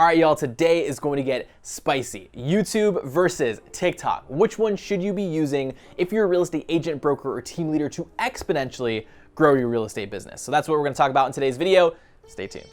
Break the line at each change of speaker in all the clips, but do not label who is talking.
All right, y'all, today is going to get spicy. YouTube versus TikTok. Which one should you be using if you're a real estate agent, broker, or team leader to exponentially grow your real estate business? So that's what we're gonna talk about in today's video. Stay tuned.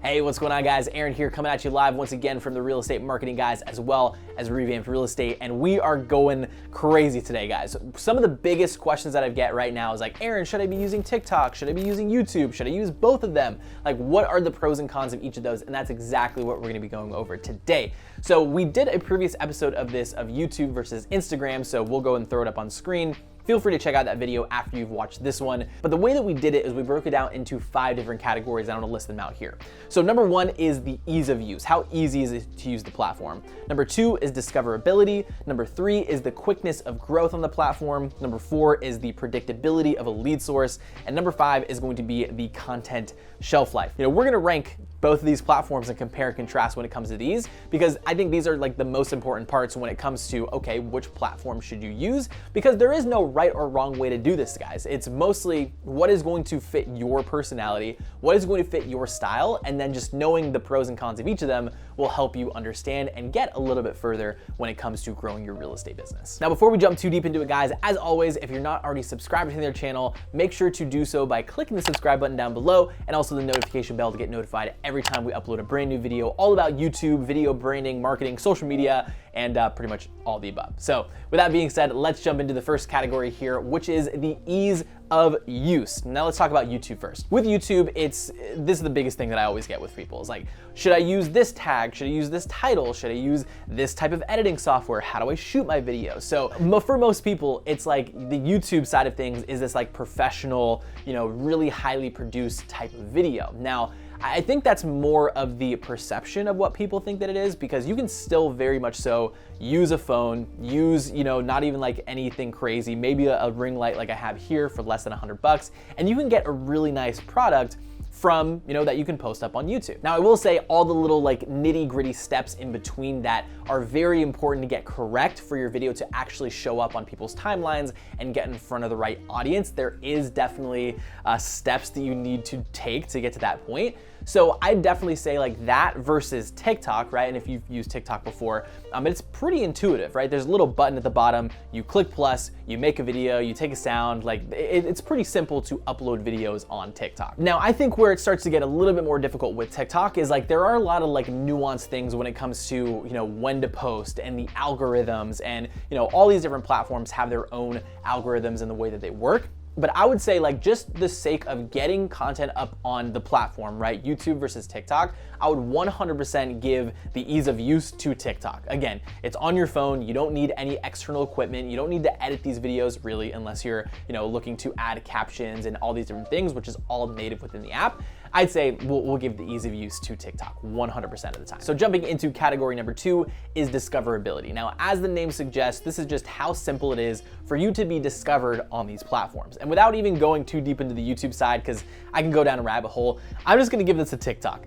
Hey, what's going on, guys? Aaron here, coming at you live once again from the Real Estate Marketing Guys, as well as Revamped Real Estate, and we are going crazy today, guys. Some of the biggest questions that I get right now is like, Aaron, should I be using TikTok? Should I be using YouTube? Should I use both of them? Like, what are the pros and cons of each of those? And that's exactly what we're gonna be going over today. So we did a previous episode of this of YouTube versus Instagram, so we'll go and throw it up on screen. Feel free to check out that video after you've watched this one. But the way that we did it is we broke it down into 5 different categories. I'm gonna list them out here. So number 1 is the ease of use. How easy is it to use the platform? Number 2 is discoverability. Number 3 is the quickness of growth on the platform. Number 4 is the predictability of a lead source. And number 5 is going to be the content shelf life. You know, we're gonna rank both of these platforms and compare and contrast when it comes to these, because I think these are like the most important parts when it comes to, okay, which platform should you use? Because there is no right or wrong way to do this, guys. It's mostly what is going to fit your personality, what is going to fit your style, and then just knowing the pros and cons of each of them will help you understand and get a little bit further when it comes to growing your real estate business. Now, before we jump too deep into it, guys, as always, if you're not already subscribed to their channel, make sure to do so by clicking the subscribe button down below and also the notification bell to get notified every time we upload a brand new video all about YouTube, video branding, marketing, social media, and pretty much all the above. So with that being said, let's jump into the first category here, which is the ease of use. Now let's talk about YouTube first. With YouTube, this is the biggest thing that I always get with people. Is like, should I use this tag? Should I use this title? Should I use this type of editing software? How do I shoot my videos? So for most people, it's like the YouTube side of things is this like professional, you know, really highly produced type of video. Now, I think that's more of the perception of what people think that it is, because you can still very much so use a phone, use, you know, not even like anything crazy, maybe a ring light like I have here for less than $100, and you can get a really nice product from, you know, that you can post up on YouTube. Now, I will say all the little like nitty gritty steps in between that are very important to get correct for your video to actually show up on people's timelines and get in front of the right audience. There is definitely steps that you need to take to get to that point. So I definitely say like that versus TikTok, right? And if you've used TikTok before, it's pretty intuitive, right? There's a little button at the bottom, you click plus, you make a video, you take a sound, like it's pretty simple to upload videos on TikTok. Now, I think where it starts to get a little bit more difficult with TikTok is like there are a lot of like nuanced things when it comes to, you know, when to post and the algorithms, and, you know, all these different platforms have their own algorithms and the way that they work. But I would say like just the sake of getting content up on the platform, right? YouTube versus TikTok, I would 100% give the ease of use to TikTok. Again, it's on your phone. You don't need any external equipment. You don't need to edit these videos really, unless you're, you know, looking to add captions and all these different things, which is all native within the app. I'd say we'll give the ease of use to TikTok 100% of the time. So jumping into category number 2 is discoverability. Now, as the name suggests, this is just how simple it is for you to be discovered on these platforms. And without even going too deep into the YouTube side, because I can go down a rabbit hole, I'm just gonna give this to TikTok.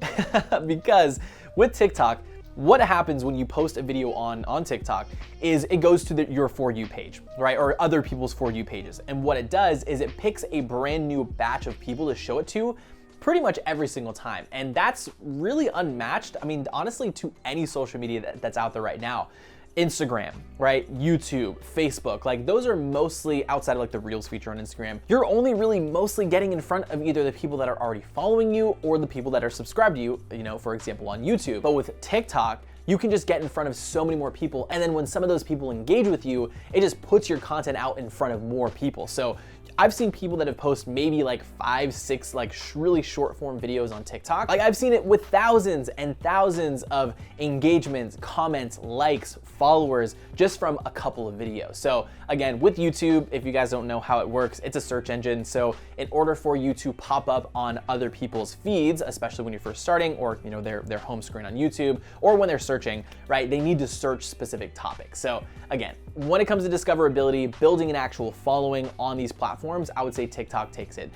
Because with TikTok, what happens when you post a video on TikTok is it goes to your For You page, right? Or other people's For You pages. And what it does is it picks a brand new batch of people to show it to pretty much every single time. And that's really unmatched, I mean, honestly, to any social media that's out there right now. Instagram, right? YouTube, Facebook, like those are mostly outside of like the Reels feature on Instagram. You're only really mostly getting in front of either the people that are already following you or the people that are subscribed to you, you know, for example, on YouTube. But with TikTok, you can just get in front of so many more people. And then when some of those people engage with you, it just puts your content out in front of more people. So I've seen people that have posted maybe like 5, 6 like really short form videos on TikTok. Like I've seen it with thousands and thousands of engagements, comments, likes, followers, just from a couple of videos. So again, with YouTube, if you guys don't know how it works, it's a search engine. So in order for you to pop up on other people's feeds, especially when you're first starting, or, you know, their home screen on YouTube, or when they're searching, right, they need to search specific topics. So again, when it comes to discoverability, building an actual following on these platforms, I would say TikTok takes it,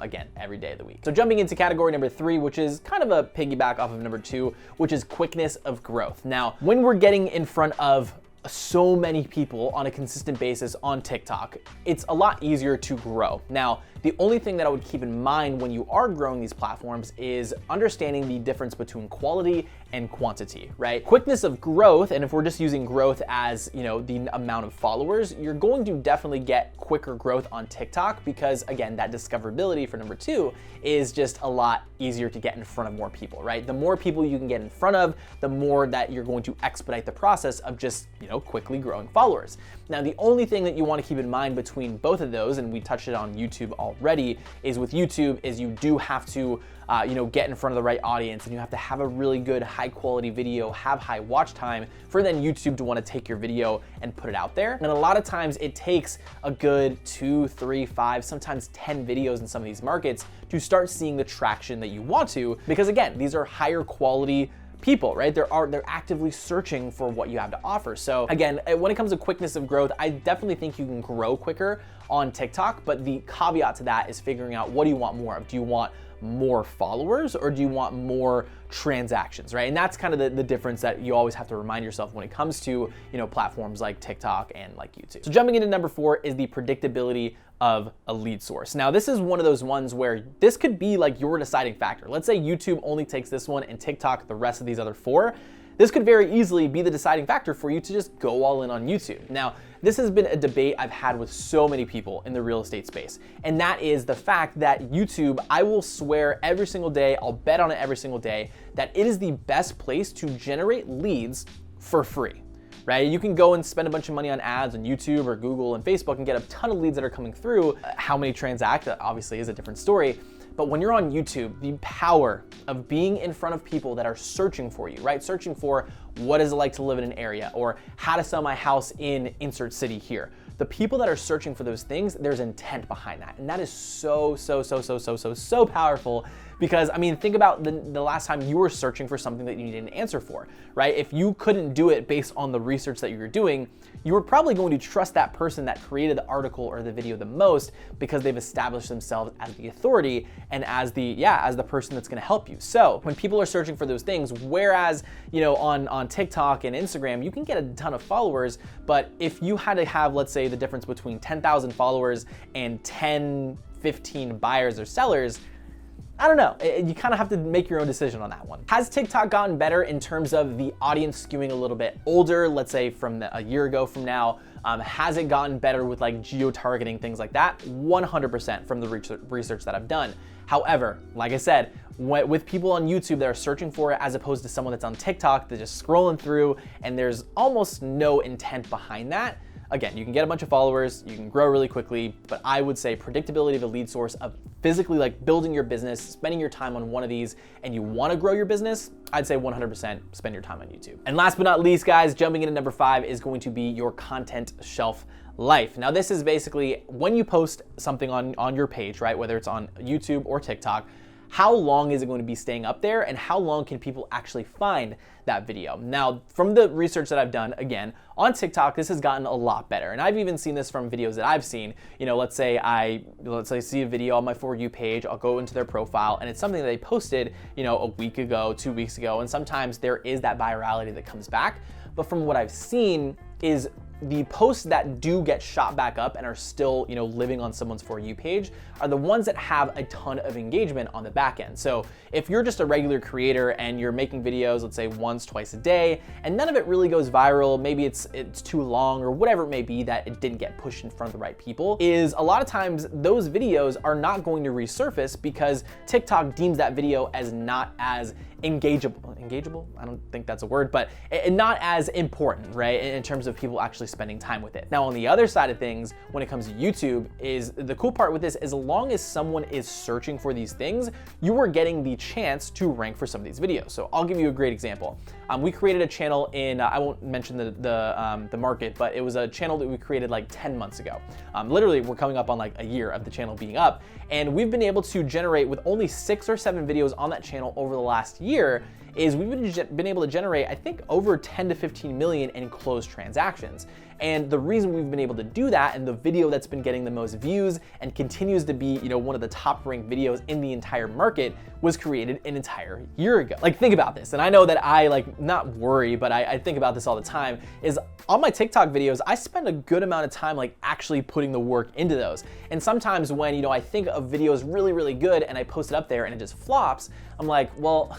again, every day of the week. So jumping into category number 3, which is kind of a piggyback off of number 2, which is quickness of growth. Now, when we're getting in front of so many people on a consistent basis on TikTok, it's a lot easier to grow. Now, the only thing that I would keep in mind when you are growing these platforms is understanding the difference between quality and quantity, right? Quickness of growth, and if we're just using growth as, you know, the amount of followers, you're going to definitely get quicker growth on TikTok because, again, that discoverability for number 2 is just a lot easier to get in front of more people, right? The more people you can get in front of, the more that you're going to expedite the process of just, you know, quickly growing followers. Now, the only thing that you want to keep in mind between both of those, and we touched it on YouTube already, is with YouTube is you do have to you know, get in front of the right audience, and you have to have a really good high quality video, have high watch time for then YouTube to want to take your video and put it out there. And a lot of times it takes a good 2, 3, 5, sometimes 10 videos in some of these markets to start seeing the traction that you want to, because again, these are higher quality people, right? They're actively searching for what you have to offer. So again, when it comes to quickness of growth, I definitely think you can grow quicker on TikTok, but the caveat to that is figuring out, what do you want more of? Do you want more followers or do you want more transactions, right? And that's kind of the difference that you always have to remind yourself when it comes to, you know, platforms like TikTok and like YouTube. So jumping into number 4 is the predictability of a lead source. Now, this is one of those ones where this could be like your deciding factor. Let's say YouTube only takes this one and TikTok the rest of these other 4. This could very easily be the deciding factor for you to just go all in on YouTube. Now, this has been a debate I've had with so many people in the real estate space, and that is the fact that YouTube, I will swear every single day, I'll bet on it every single day, that it is the best place to generate leads for free, right? You can go and spend a bunch of money on ads on YouTube or Google and Facebook and get a ton of leads that are coming through. How many transact, that obviously is a different story. But when you're on YouTube, the power of being in front of people that are searching for you, right? Searching for what is it like to live in an area, or how to sell my house in insert city here. The people that are searching for those things, there's intent behind that. And that is so powerful, because I mean, think about the last time you were searching for something that you needed an answer for, right? If you couldn't do it based on the research that you were doing, you were probably going to trust that person that created the article or the video the most, because they've established themselves as the authority and as the person that's going to help you. So when people are searching for those things, whereas, you know, on TikTok and Instagram, you can get a ton of followers, but if you had to have, let's say, the difference between 10,000 followers and 10, 15 buyers or sellers, I don't know. You kind of have to make your own decision on that one. Has TikTok gotten better in terms of the audience skewing a little bit older, let's say from a year ago from now? Has it gotten better with like geo-targeting, things like that? 100% from the research that I've done. However, like I said, with people on YouTube that are searching for it, as opposed to someone that's on TikTok that's just scrolling through and there's almost no intent behind that, again, you can get a bunch of followers, you can grow really quickly, but I would say predictability of a lead source, of physically like building your business, spending your time on one of these, and you want to grow your business, I'd say 100% spend your time on YouTube. And last but not least, guys, jumping into number 5 is going to be your content shelf life. Now, this is basically when you post something on your page, right? Whether it's on YouTube or TikTok, how long is it going to be staying up there, and how long can people actually find that video? Now, from the research that I've done, again, on TikTok, this has gotten a lot better. And I've even seen this from videos that I've seen. You know, let's say I see a video on my For You page, I'll go into their profile, and it's something that they posted, you know, a week ago, 2 weeks ago, and sometimes there is that virality that comes back. But from what I've seen is the posts that do get shot back up and are still, you know, living on someone's For You page are the ones that have a ton of engagement on the back end. So if you're just a regular creator and you're making videos, let's say once, twice a day, and none of it really goes viral, maybe it's too long or whatever it may be that it didn't get pushed in front of the right people, is a lot of times those videos are not going to resurface because TikTok deems that video as not as engageable? I don't think that's a word, but not as important, right? In terms of people actually spending time with it. Now, on the other side of things, when it comes to YouTube, is the cool part with this, as long as someone is searching for these things, you are getting the chance to rank for some of these videos. So I'll give you a great example. We created a channel in, I won't mention the market, but it was a channel that we created like 10 months ago. Literally, we're coming up on like a year of the channel being up, and we've been able to generate, with only 6 or 7 videos on that channel over the last year, is we've been able to generate, I think, over 10 to 15 million in closed transactions. And the reason we've been able to do that, and the video that's been getting the most views and continues to be, one of the top ranked videos in the entire market, was created an entire year ago. Like, think about this. And I know that I not worry, but I think about this all the time, is on my TikTok videos, I spend a good amount of time actually putting the work into those. And sometimes when, I think a video is really, really good and I post it up there and it just flops, I'm like, well,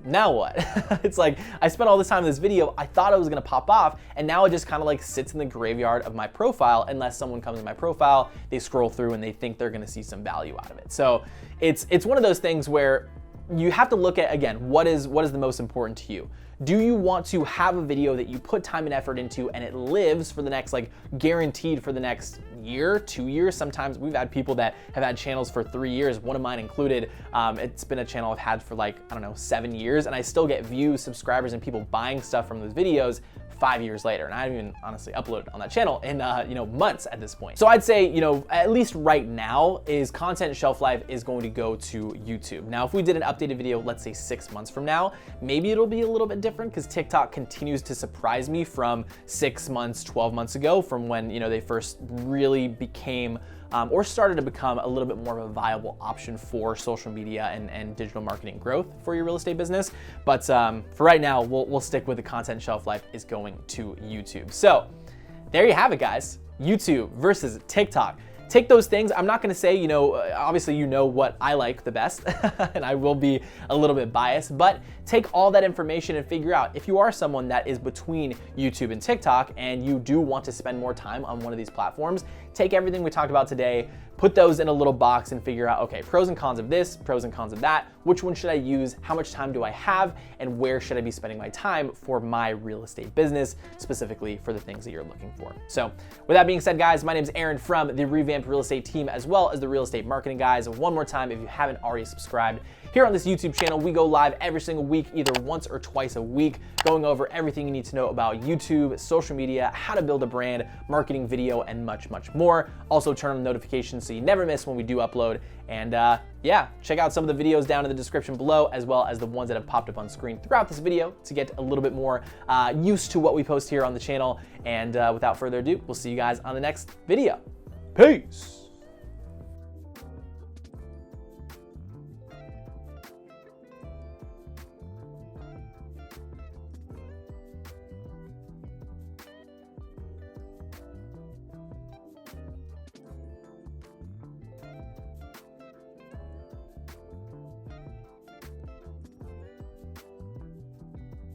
now what? It's like, I spent all this time in this video, I thought it was gonna pop off, and now it just kind of sits in the graveyard of my profile unless someone comes in my profile, they scroll through and they think they're gonna see some value out of it. So it's one of those things where you have to look at, again, what is the most important to you? Do you want to have a video that you put time and effort into and it lives for the next, guaranteed for the next year, 2 years? Sometimes we've had people that have had channels for 3 years, one of mine included. It's been a channel I've had for 7 years, and I still get views, subscribers, and people buying stuff from those videos 5 years later. And I haven't even honestly uploaded on that channel in months at this point. So I'd say, at least right now, is content shelf life is going to go to YouTube. Now, if we did an updated video, let's say 6 months from now, maybe it'll be a little bit different, because TikTok continues to surprise me from 6 months, 12 months ago, from when they first really became or started to become a little bit more of a viable option for social media and digital marketing growth for your real estate business. But for right now, we'll stick with the content shelf life is going to YouTube. So there you have it, guys. YouTube versus TikTok. Take those things. I'm not gonna say, obviously what I like the best, and I will be a little bit biased, but take all that information and figure out if you are someone that is between YouTube and TikTok and you do want to spend more time on one of these platforms, take everything we talked about today, put those in a little box and figure out, okay, pros and cons of this, pros and cons of that, which one should I use, how much time do I have, and where should I be spending my time for my real estate business, specifically for the things that you're looking for. So with that being said, guys, my name is Aaron from the Revamped Real Estate team, as well as the Real Estate Marketing Guys. One more time, if you haven't already subscribed, here on this YouTube channel, we go live every single week, either once or twice a week, going over everything you need to know about YouTube, social media, how to build a brand, marketing video, and much, much more. Also turn on notifications so you never miss when we do upload. And yeah, check out some of the videos down in the description below, as well as the ones that have popped up on screen throughout this video to get a little bit more used to what we post here on the channel. And without further ado, we'll see you guys on the next video. Peace.